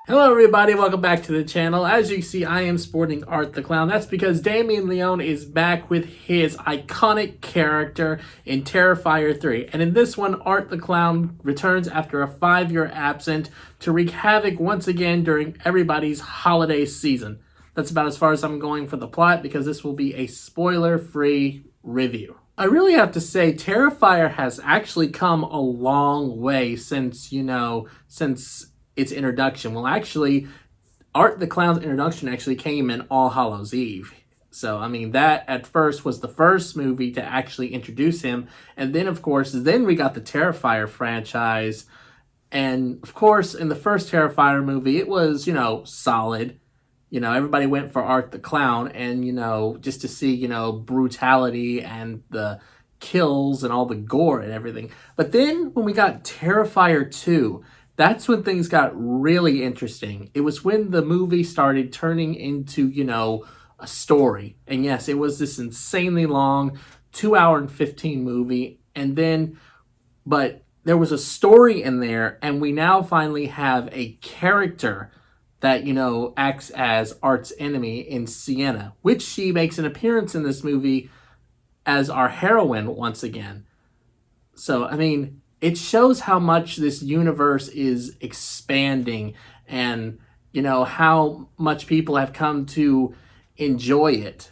Hello everybody, welcome back to the channel. As you see, I am sporting Art the Clown. That's because Damien Leone is back with his iconic character in Terrifier 3. And in this one, Art the Clown returns after a 5-year absence to wreak havoc once again during everybody's holiday season. That's about as far as I'm going for the plot because this will be a spoiler-free review. I really have to say, Terrifier has actually come a long way since its introduction. Well, actually, Art the Clown's introduction actually came in All Hallows Eve. So, I mean, that at first was the first movie to actually introduce him. And then, of course, then we got the Terrifier franchise. And, of course, in the first Terrifier movie, it was, solid. Everybody went for Art the Clown and, just to see, brutality and the kills and all the gore and everything. But then when we got Terrifier 2, that's when things got really interesting. It was when the movie started turning into, a story. And yes, it was this insanely long 2-hour and 15 movie. But there was a story in there, and we now finally have a character that, acts as Art's enemy in Sienna, which she makes an appearance in this movie as our heroine once again. So, I mean, it shows how much this universe is expanding and, how much people have come to enjoy it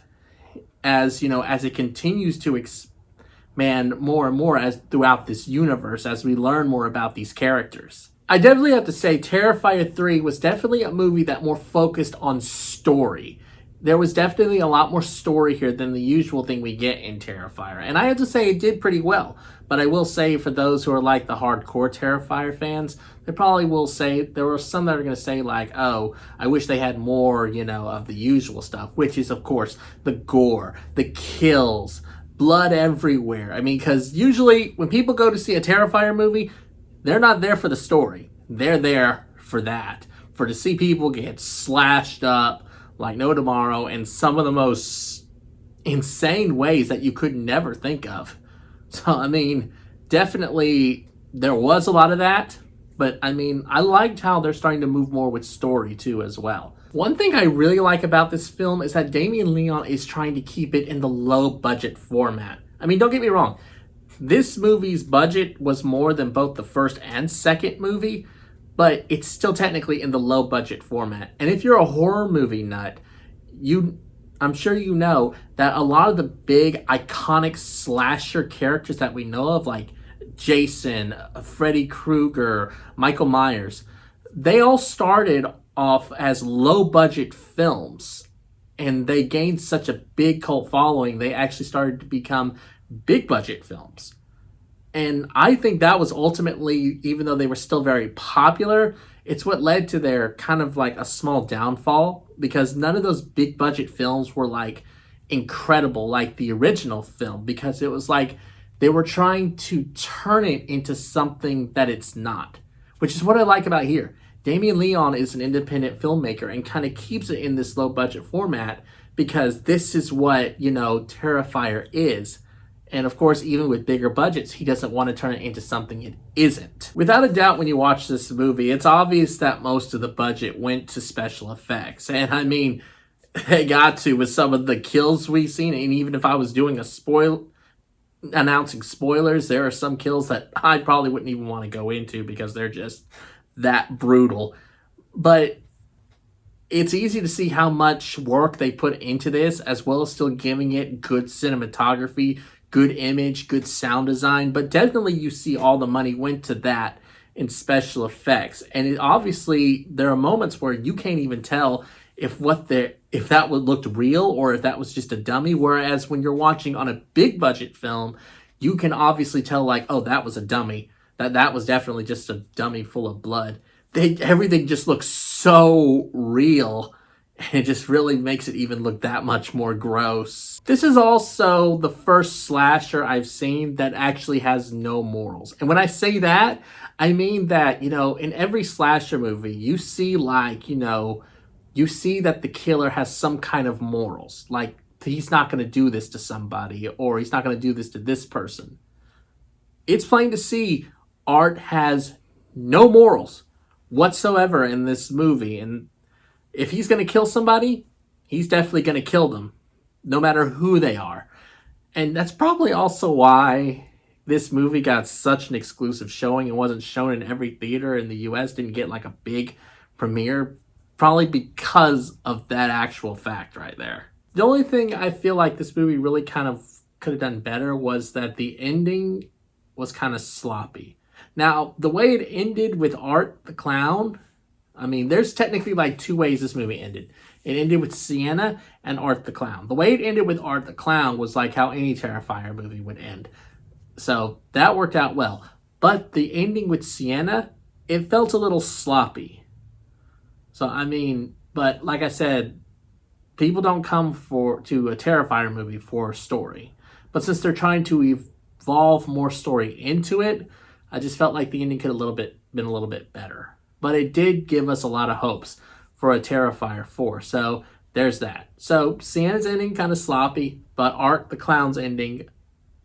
as it continues to expand more and more as throughout this universe as we learn more about these characters. I definitely have to say Terrifier 3 was definitely a movie that more focused on story. There was definitely a lot more story here than the usual thing we get in Terrifier. And I have to say it did pretty well. But I will say for those who are like the hardcore Terrifier fans, they probably will say, there were some that are going to say like, oh, I wish they had more, of the usual stuff. Which is, of course, the gore, the kills, blood everywhere. I mean, because usually when people go to see a Terrifier movie, they're not there for the story. They're there for that. For to see people get slashed up like no tomorrow in some of the most insane ways that you could never think of. So, I mean, definitely there was a lot of that. But, I mean, I liked how they're starting to move more with story, too, as well. One thing I really like about this film is that Damien Leone is trying to keep it in the low-budget format. I mean, don't get me wrong. This movie's budget was more than both the first and second movie, but it's still technically in the low-budget format. And if you're a horror movie nut, I'm sure you know that a lot of the big, iconic slasher characters that we know of, like Jason, Freddy Krueger, Michael Myers, they all started off as low-budget films. And they gained such a big cult following, they actually started to become big budget films. And I think that was ultimately, even though they were still very popular, it's what led to their kind of like a small downfall, because none of those big budget films were like incredible like the original film, because it was like they were trying to turn it into something that it's not, which is what I like about here. Damien Leone is an independent filmmaker and kind of keeps it in this low budget format because this is what, Terrifier is. And of course, even with bigger budgets, he doesn't want to turn it into something it isn't. Without a doubt, when you watch this movie, it's obvious that most of the budget went to special effects. And I mean, they got to with some of the kills we've seen. And even if I was doing announcing spoilers, there are some kills that I probably wouldn't even want to go into because they're just that brutal. But it's easy to see how much work they put into this, as well as still giving it good cinematography, good image, good sound design. But definitely you see all the money went to that in special effects. And obviously there are moments where you can't even tell if that looked real or if that was just a dummy. Whereas when you're watching on a big budget film, you can obviously tell like, oh, that was a dummy. That was definitely just a dummy full of blood. Everything just looks so real. It just really makes it even look that much more gross. This is also the first slasher I've seen that actually has no morals. And when I say that, I mean that, in every slasher movie, you see you see that the killer has some kind of morals. Like, he's not going to do this to somebody, or he's not going to do this to this person. It's plain to see Art has no morals. whatsoever in this movie. And if he's going to kill somebody, he's definitely going to kill them, no matter who they are. And that's probably also why this movie got such an exclusive showing. It wasn't shown in every theater in the US, didn't get like a big premiere, probably because of that actual fact right there. The only thing I feel like this movie really kind of could have done better was that the ending was kind of sloppy. Now, the way it ended with Art the Clown, I mean, there's technically like two ways this movie ended. It ended with Sienna and Art the Clown. The way it ended with Art the Clown was like how any Terrifier movie would end. So that worked out well. But the ending with Sienna, it felt a little sloppy. So, I mean, but like I said, people don't come to a Terrifier movie for a story. But since they're trying to evolve more story into it, I just felt like the ending could have been a little bit better. But it did give us a lot of hopes for a Terrifier 4. So there's that. So Sienna's ending kind of sloppy, but Art the Clown's ending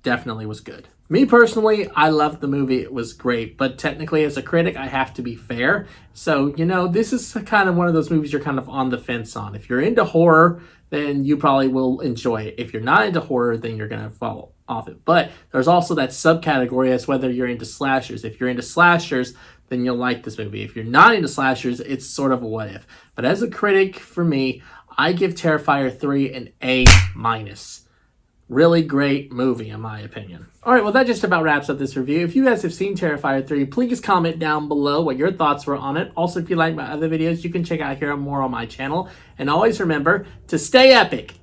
definitely was good. Me personally, I loved the movie. It was great. But technically, as a critic, I have to be fair. So, this is kind of one of those movies you're kind of on the fence on. If you're into horror, then you probably will enjoy it. If you're not into horror, then you're going to fall off it. But there's also that subcategory as whether you're into slashers. If you're into slashers, then you'll like this movie. If you're not into slashers, it's sort of a what if. But as a critic, for me, I give Terrifier 3 an A-. Really great movie, in my opinion. Alright, well that just about wraps up this review. If you guys have seen Terrifier 3, please comment down below what your thoughts were on it. Also, if you like my other videos, you can check out here more on my channel. And always remember to stay epic!